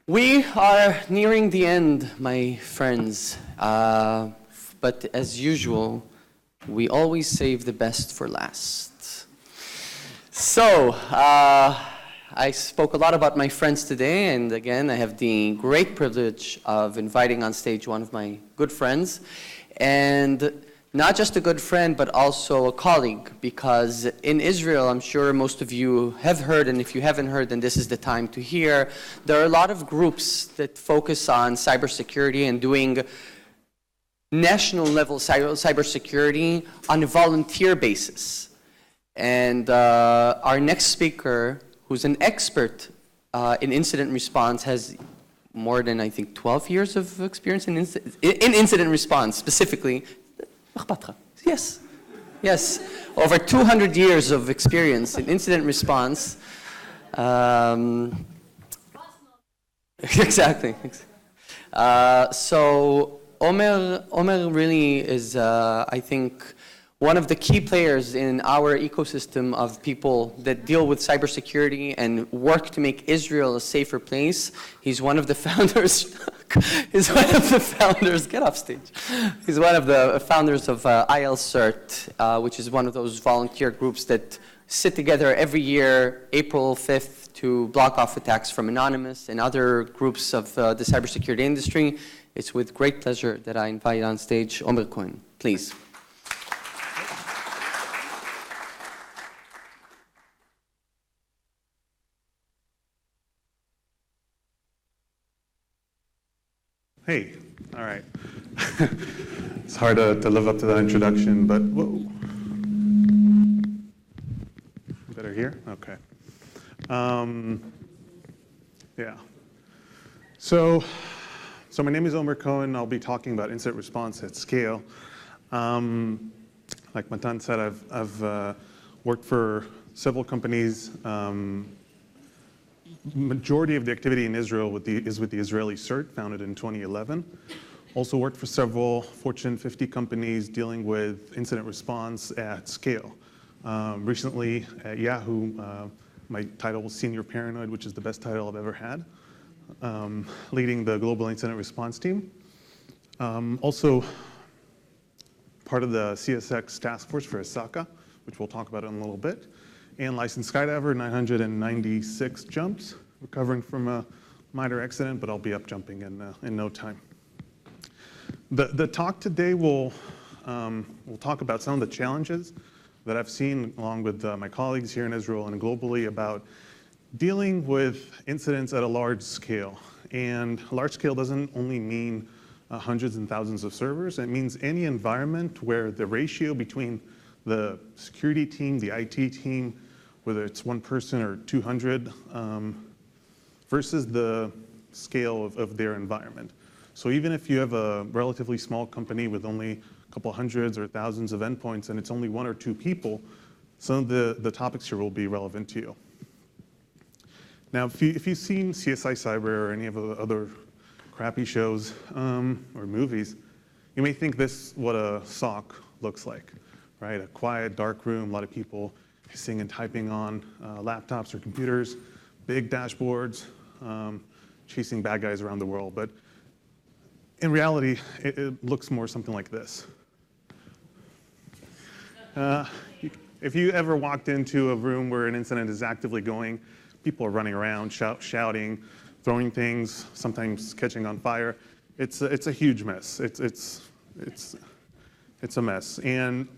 We are nearing the end, my friends, but as usual, we always save the best for last. So, I spoke a lot about my friends today, and again, I have the great privilege of inviting on stage one of my good friends, and not just a good friend, but also a colleague, because in Israel, I'm sure most of you have heard, and if you haven't heard, then this is the time to hear, there are a lot of groups that focus on cybersecurity and doing national level cybersecurity on a volunteer basis. And our next speaker, who's an expert in incident response, has more than, I think, 12 years of experience in incident response, specifically. Yes, yes. Over 200 years of experience in incident response. Exactly. So Omer really is, I think, one of the key players in our ecosystem of people that deal with cybersecurity and work to make Israel a safer place. He's one of the founders. Get off stage. He's one of the founders of IL-CERT, which is one of those volunteer groups that sit together every year, April 5th, to block off attacks from Anonymous and other groups of the cybersecurity industry. It's with great pleasure that I invite on stage Omer Cohen. Please. Hey, all right. It's hard to live up to that introduction, but whoa. Better here? Okay. Yeah. So my name is Omer Cohen. I'll be talking about incident response at scale. Like Matan said, I've worked for several companies. Majority of the activity in Israel is with the Israeli CERT, founded in 2011. Also worked for several Fortune 50 companies dealing with incident response at scale. Recently at Yahoo, my title was Senior Paranoid, which is the best title I've ever had, leading the global incident response team. Also part of the CSX task force for Osaka, which we'll talk about in a little bit. And licensed skydiver, 996 jumps, recovering from a minor accident, but I'll be up jumping in no time. The talk today will talk about some of the challenges that I've seen along with my colleagues here in Israel and globally about dealing with incidents at a large scale. And large scale doesn't only mean hundreds and thousands of servers. It means any environment where the ratio between the security team, the IT team, whether it's one person or 200, versus the scale of their environment. So even if you have a relatively small company with only a couple hundreds or thousands of endpoints and it's only one or two people, some of the topics here will be relevant to you. Now, if you've seen CSI Cyber or any of the other crappy shows or movies, you may think this is what a SOC looks like, right? A quiet, dark room, a lot of people hissing and typing on laptops or computers, big dashboards, chasing bad guys around the world. But in reality, it looks more something like this. If you ever walked into a room where an incident is actively going, people are running around, shouting, throwing things, sometimes catching on fire. It's a huge mess. It's a mess. And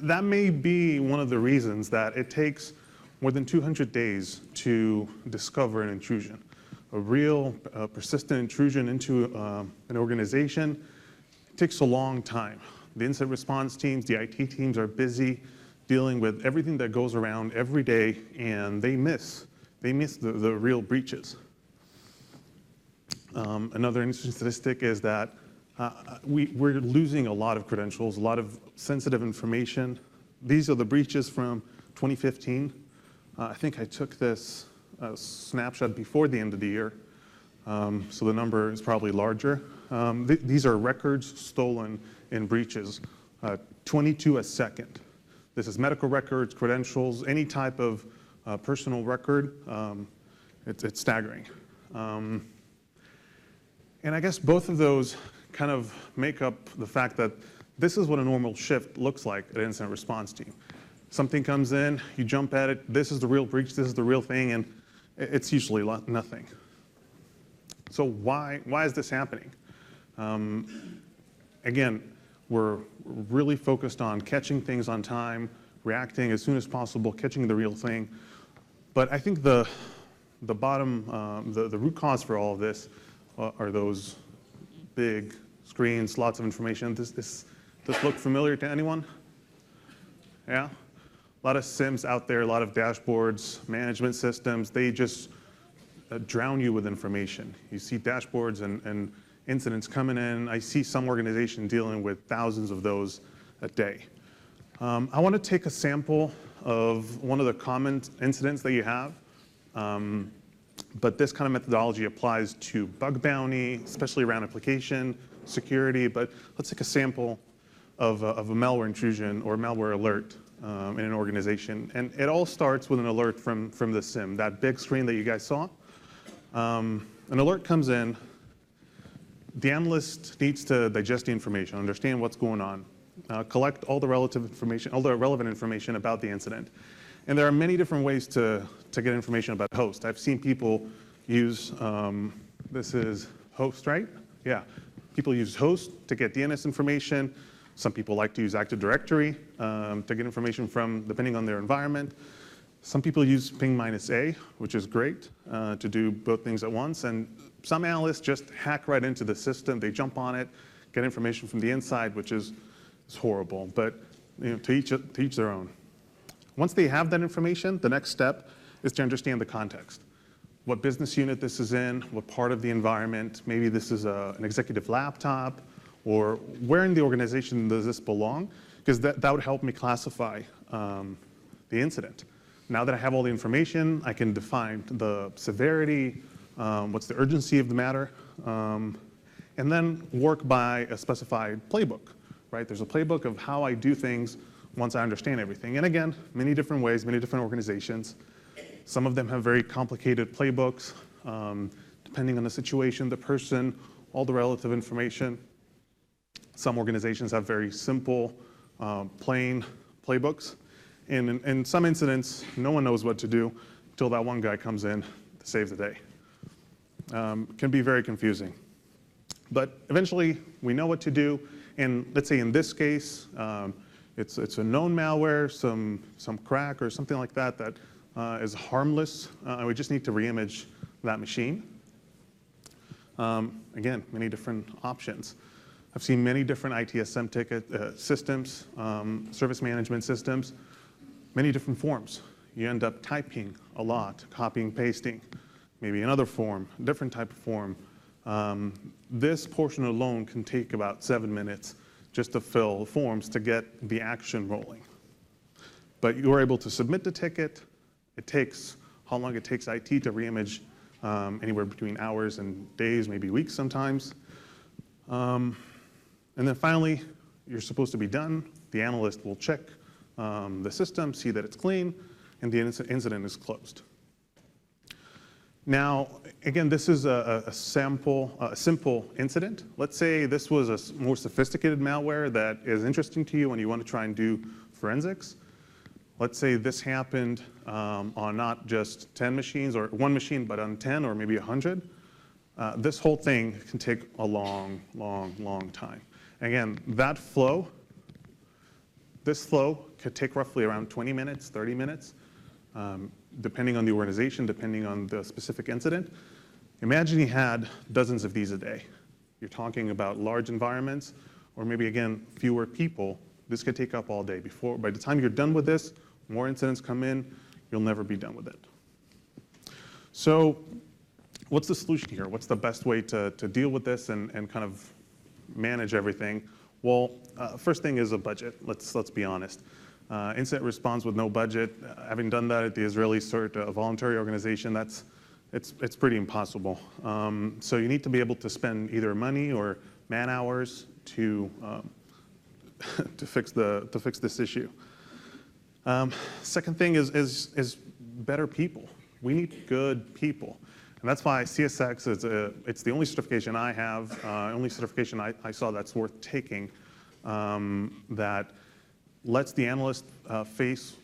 that may be one of the reasons that it takes more than 200 days to discover an intrusion. A real persistent intrusion into an organization takes a long time. The incident response teams, the IT teams are busy dealing with everything that goes around every day, and they miss the real breaches. Another interesting statistic is that we're losing a lot of credentials, a lot of sensitive information. These are the breaches from 2015. I think I took this snapshot before the end of the year, so the number is probably larger. These are records stolen in breaches, 22 a second. This is medical records, credentials, any type of personal record. It's staggering. And I guess both of those kind of make up the fact that this is what a normal shift looks like at an incident response team. Something comes in, you jump at it, this is the real breach, this is the real thing, and it's usually nothing. So why is this happening? Again, we're really focused on catching things on time, reacting as soon as possible, catching the real thing. But I think the root cause for all of this are those big screens, lots of information. This look familiar to anyone? Yeah? A lot of SIMs out there, a lot of dashboards, management systems. They just drown you with information. You see dashboards and incidents coming in. I see some organization dealing with thousands of those a day. I want to take a sample of one of the common incidents that you have. But this kind of methodology applies to bug bounty, especially around application security. But let's take a sample of a malware intrusion or malware alert in an organization. And it all starts with an alert from the SIM, that big screen that you guys saw. An alert comes in. The analyst needs to digest the information, understand what's going on, collect all the relevant information about the incident. And there are many different ways to get information about host. I've seen people use, this is host, right? Yeah. People use host to get DNS information. Some people like to use Active Directory to get information from, depending on their environment. Some people use ping-A, which is great to do both things at once. And some analysts just hack right into the system. They jump on it, get information from the inside, which is horrible. But to each their own. Once they have that information, the next step is to understand the context. What business unit this is in, what part of the environment. Maybe this is an executive laptop, or where in the organization does this belong? Because that would help me classify the incident. Now that I have all the information, I can define the severity, what's the urgency of the matter, and then work by a specified playbook, right? There's a playbook of how I do things once I understand everything. And again, many different ways, many different organizations. Some of them have very complicated playbooks, depending on the situation, the person, all the relative information. Some organizations have very simple, plain playbooks. And in some incidents, no one knows what to do until that one guy comes in to save the day. Can be very confusing. But eventually, we know what to do. And let's say in this case, it's a known malware, some crack or something like that that is harmless. We just need to reimage that machine. Again, many different options. I've seen many different ITSM ticket systems, service management systems, many different forms. You end up typing a lot, copying, pasting, maybe another form, a different type of form. This portion alone can take about 7 minutes just to fill forms to get the action rolling. But you're able to submit the ticket. It takes how long it takes IT to reimage, anywhere between hours and days, maybe weeks sometimes. And then finally, you're supposed to be done. The analyst will check the system, see that it's clean, and the incident is closed. Now, again, this is a simple incident. Let's say this was a more sophisticated malware that is interesting to you and you want to try and do forensics. Let's say this happened on not just 10 machines or one machine, but on 10 or maybe 100. This whole thing can take a long, long, long time. Again, this flow could take roughly around 20 minutes, 30 minutes. Depending on the organization, depending on the specific incident. Imagine you had dozens of these a day. You're talking about large environments, or maybe, again, fewer people. This could take up all day. By the time you're done with this, more incidents come in, you'll never be done with it. So what's the solution here? What's the best way to deal with this and kind of manage everything? Well, first thing is a budget. Let's be honest. Incident response with no budget, having done that at the IL-CERT, a voluntary organization, it's pretty impossible. So you need to be able to spend either money or man hours to fix this issue. Second thing is better people. We need good people. And that's why CSX it's the only certification I have, only certification I saw that's worth taking, that lets the analyst face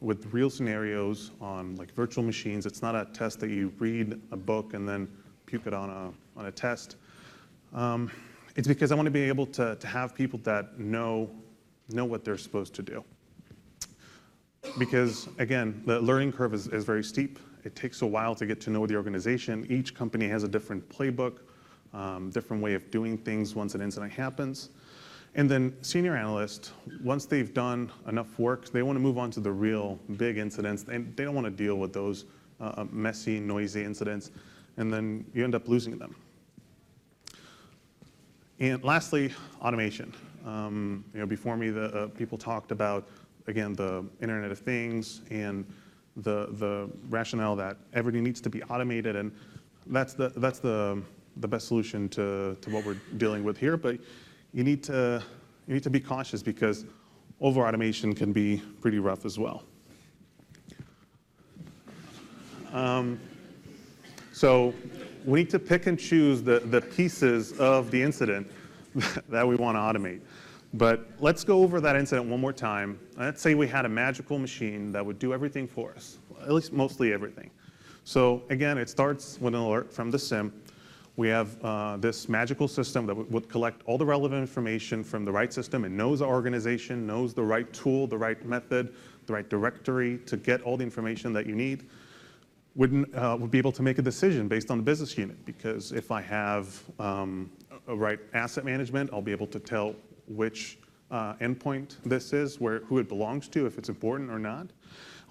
with real scenarios on like virtual machines. It's not a test that you read a book and then puke it on a test. It's because I want to be able to have people that know what they're supposed to do. Because again, the learning curve is very steep. It takes a while to get to know the organization. Each company has a different playbook, different way of doing things once an incident happens. And then senior analysts, once they've done enough work, they want to move on to the real big incidents. And they don't want to deal with those messy, noisy incidents. And then you end up losing them. And lastly, automation. Before me, the people talked about, again, the Internet of Things and the rationale that everything needs to be automated, and that's the best solution to what we're dealing with here. But you need to be cautious because over automation can be pretty rough as well. So we need to pick and choose the pieces of the incident that we want to automate. But let's go over that incident one more time. Let's say we had a magical machine that would do everything for us, at least mostly everything. So again, it starts with an alert from the SIM. We have this magical system that would collect all the relevant information from the right system. It knows our organization, knows the right tool, the right method, the right directory to get all the information that you need. Would be able to make a decision based on the business unit, because if I have a right asset management, I'll be able to tell which endpoint this is, who it belongs to, if it's important or not.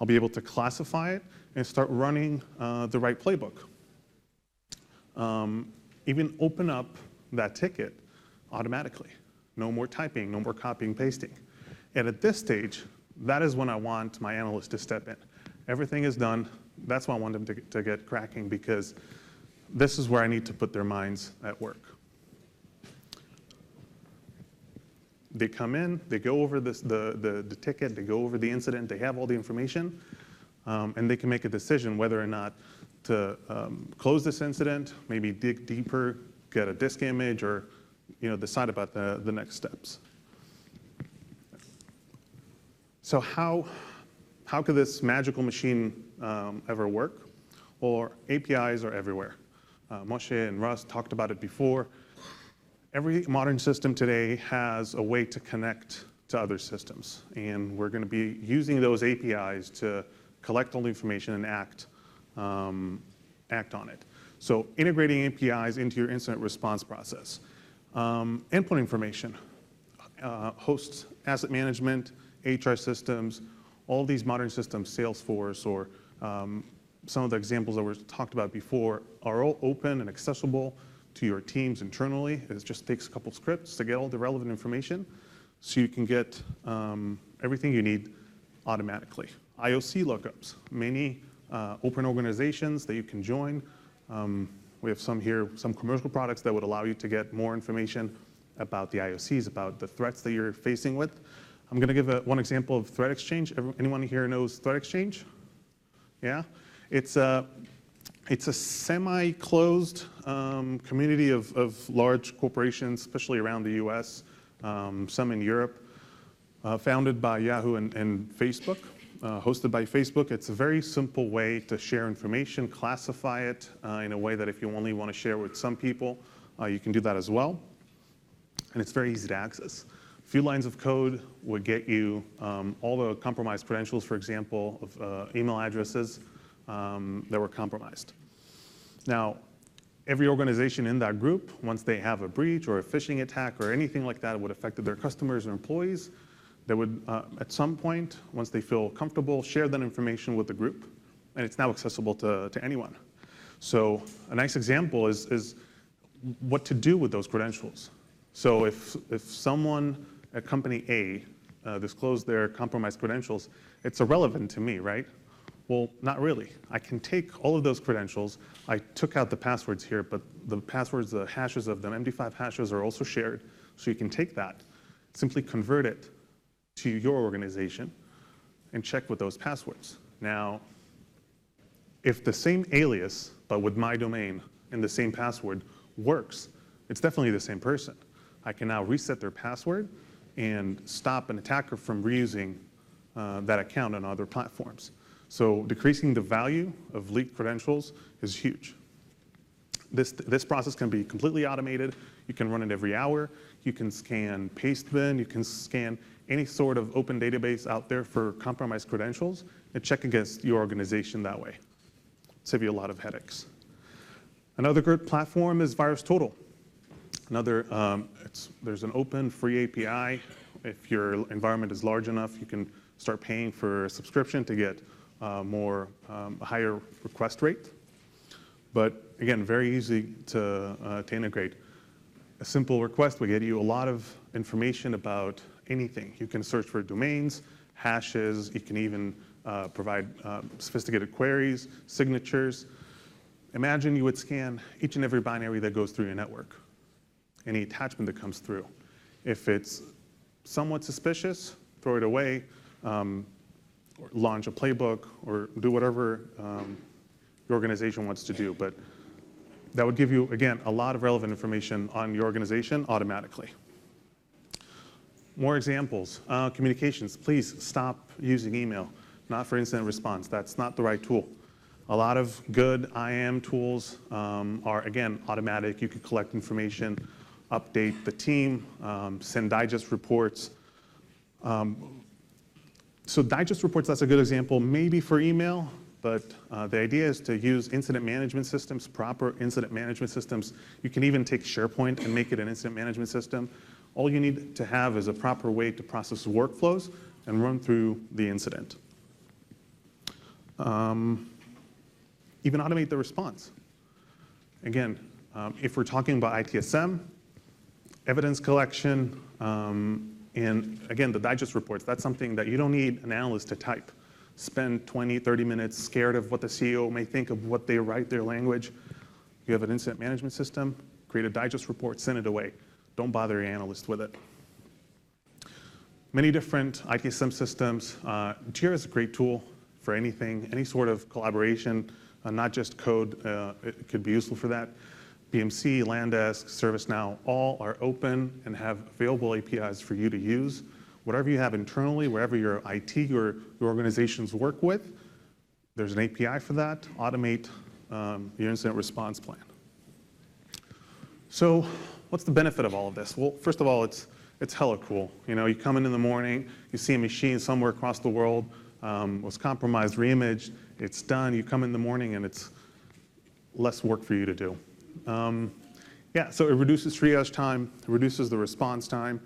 I'll be able to classify it and start running the right playbook. Even open up that ticket automatically. No more typing, no more copying, pasting. And at this stage, that is when I want my analyst to step in. Everything is done. That's why I want them to get cracking, because this is where I need to put their minds at work. They come in, they go over the ticket, they go over the incident, they have all the information, and they can make a decision whether or not to close this incident, maybe dig deeper, get a disk image, or decide about the next steps. So how could this magical machine ever work? Well, APIs are everywhere. Moshe and Russ talked about it before. Every modern system today has a way to connect to other systems, and we're going to be using those APIs to collect all the information and act on it. So integrating APIs into your incident response process. Endpoint information, hosts, asset management, HR systems, all these modern systems, Salesforce, or some of the examples that were talked about before, are all open and accessible to your teams internally. It just takes a couple scripts to get all the relevant information so you can get everything you need automatically. IOC lookups, many open organizations that you can join. We have some here, some commercial products that would allow you to get more information about the IOCs, about the threats that you're facing with. I'm going to give one example of Threat Exchange. Anyone here knows Threat Exchange? Yeah? It's a semi-closed community of large corporations, especially around the US, some in Europe, founded by Yahoo and Facebook, hosted by Facebook. It's a very simple way to share information, classify it in a way that if you only want to share with some people, you can do that as well. And it's very easy to access. A few lines of code would get you all the compromised credentials, for example, of email addresses that were compromised. Now, every organization in that group, once they have a breach or a phishing attack or anything like that would affect their customers or employees, they would, at some point, once they feel comfortable, share that information with the group, and it's now accessible to anyone. So a nice example is what to do with those credentials. So if someone at company A disclosed their compromised credentials, it's irrelevant to me, right? Well, not really. I can take all of those credentials. I took out the passwords here, but the passwords, the hashes of them, MD5 hashes, are also shared. So you can take that, simply convert it to your organization, and check with those passwords. Now, if the same alias but with my domain and the same password works, it's definitely the same person. I can now reset their password and stop an attacker from reusing that account on other platforms. So decreasing the value of leaked credentials is huge. This process can be completely automated. You can run it every hour. You can scan pastebin. You can scan any sort of open database out there for compromised credentials and check against your organization that way. Save you a lot of headaches. Another good platform is VirusTotal. There's an open free API. If your environment is large enough, you can start paying for a subscription to get a higher request rate. But again, very easy to integrate. A simple request will get you a lot of information about anything. You can search for domains, hashes. You can even provide sophisticated queries, signatures. Imagine you would scan each and every binary that goes through your network, any attachment that comes through. If it's somewhat suspicious, throw it away, or launch a playbook, or do whatever your organization wants to do. But that would give you, again, a lot of relevant information on your organization automatically. More examples. Communications. Please stop using email, not for incident response. That's not the right tool. A lot of good IAM tools are, again, automatic. You can collect information, update the team, send digest reports. So digest reports, that's a good example, maybe for email, but the idea is to use incident management systems, proper incident management systems. You can even take SharePoint and make it an incident management system. All you need to have is a proper way to process workflows and run through the incident. Even automate the response. Again, if we're talking about ITSM, evidence collection, and again, the digest reports, that's something that you don't need an analyst to type. Spend 20, 30 minutes scared of what the CEO may think of what they write, their language. You have an incident management system, create a digest report, send it away. Don't bother your analyst with it. Many different ITSM systems. Jira is a great tool for anything, any sort of collaboration, not just code. It could be useful for that. BMC, Landesk, ServiceNow, all are open and have available APIs for you to use. Whatever you have internally, wherever your IT or your organizations work with, there's an API for that. Automate your incident response plan. So what's the benefit of all of this? Well, first of all, it's hella cool. You know, you come in the morning, you see a machine somewhere across the world was compromised, reimaged, it's done. You come in the morning and it's less work for you to do. Yeah, so it reduces triage time, it reduces the response time.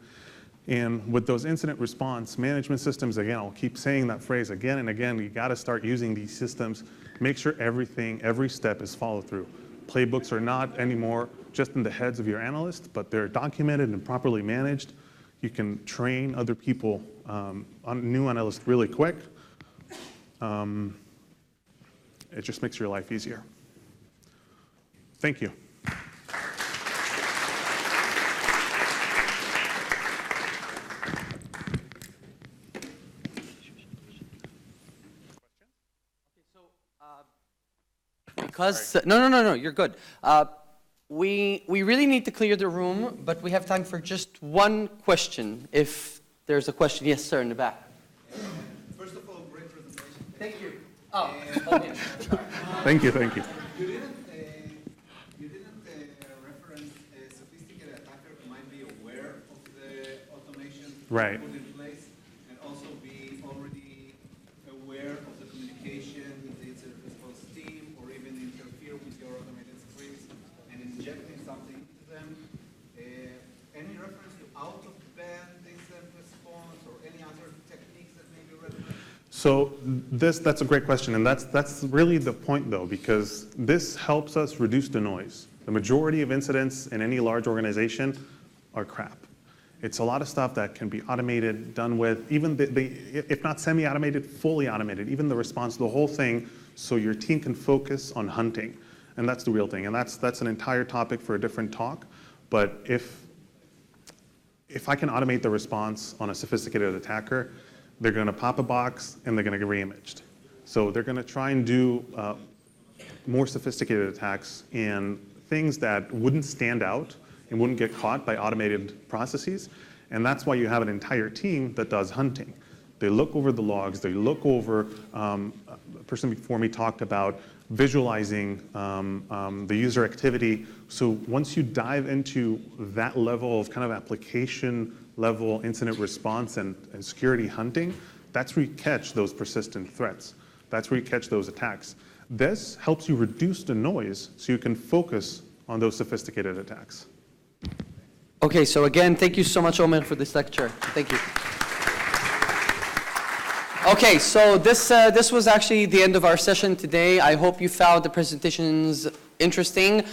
And with those incident response management systems, again, I'll keep saying that phrase again and again, you gotta start using these systems. Make sure everything, every step is followed through. Playbooks are not anymore just in the heads of your analysts, but they're documented and properly managed. You can train other people, new analysts really quick. It just makes your life easier. Thank you. Because no, you're good. We really need to clear the room, but we have time for just one question. If there's a question, yes, sir, in the back. First of all, great presentation. Thank you. Oh, okay. Thank you. You didn't reference a sophisticated attacker who might be aware of the automation Right. put in place and also be already aware of the communication with the incident response team or even interfere with your automated scripts and injecting something into them. Any reference to out-of-band incident response or any other techniques that may be relevant? So that's a great question, and that's really the point, though, because this helps us reduce the noise. The majority of incidents in any large organization are crap. It's a lot of stuff that can be automated, done with, even if not semi-automated, fully automated, even the response, the whole thing, so your team can focus on hunting. And that's the real thing, and that's an entire topic for a different talk. But if I can automate the response on a sophisticated attacker, they're going to pop a box and they're going to get reimaged. So they're going to try and do more sophisticated attacks and things that wouldn't stand out and wouldn't get caught by automated processes. And that's why you have an entire team that does hunting. They look over the logs, they look over, a person before me talked about visualizing the user activity. So once you dive into that level of kind of application level incident response and security hunting, that's where you catch those persistent threats. That's where you catch those attacks. This helps you reduce the noise so you can focus on those sophisticated attacks. Okay, so again, thank you so much, Omer, for this lecture. Thank you. Okay, so this was actually the end of our session today. I hope you found the presentations interesting.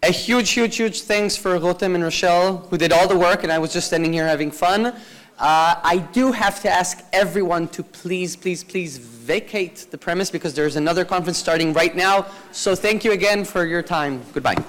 A huge thanks for Rotem and Rochelle, who did all the work, and I was just standing here having fun. I do have to ask everyone to please vacate the premise because there's another conference starting right now. So thank you again for your time. Goodbye.